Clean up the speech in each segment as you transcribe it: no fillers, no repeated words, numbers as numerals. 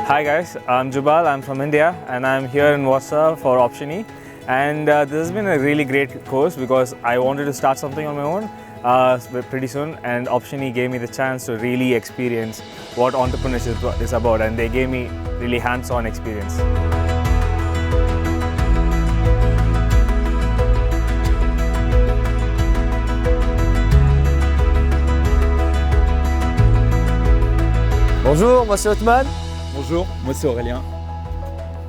Hi guys, I'm Jubal, I'm from India and I'm here in Warsaw for Option E. And this has been a really great course because I wanted to start something on my own pretty soon, and Option E gave me the chance to really experience what entrepreneurship is about, and they gave me really hands-on experience. Bonjour, moi c'est Otman. Bonjour, moi c'est Aurélien.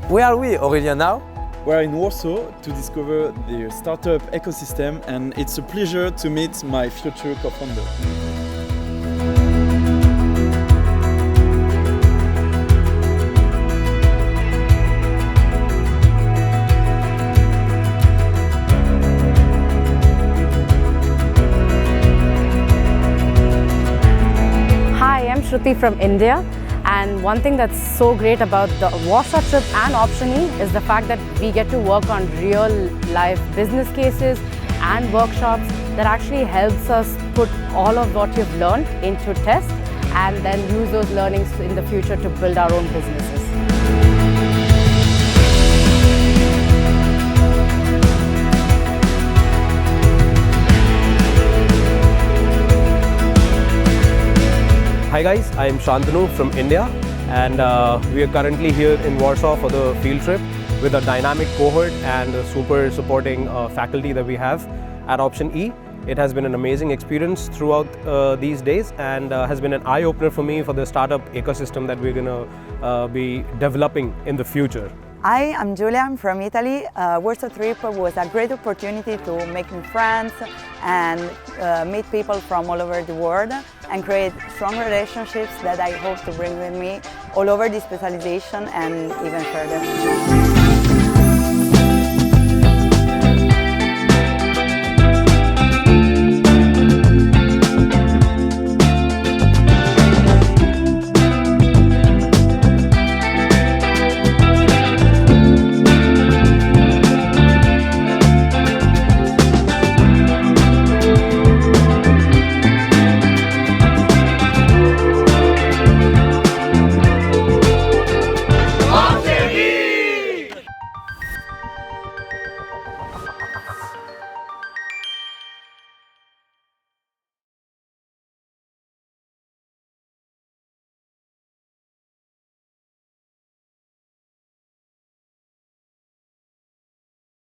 Where are we, Aurélien, now? We're in Warsaw to discover the startup ecosystem, and it's a pleasure to meet my future co-founder. Hi, I'm Shruti from India, and one thing that's so great about the Warsaw trip and Option E is the fact that we get to work on real life business cases and workshops that actually helps us put all of what you've learned into test and then use those learnings in the future to build our own businesses. Hi guys, I am Shantanu from India, and we are currently here in Warsaw for the field trip with a dynamic cohort and a super supporting faculty that we have at Option E. It has been an amazing experience throughout these days, and has been an eye-opener for me for the startup ecosystem that we're going to be developing in the future. Hi, I'm Giulia, I'm from Italy. Warsaw trip was a great opportunity to make new friends and meet people from all over the world and create strong relationships that I hope to bring with me all over this specialization and even further.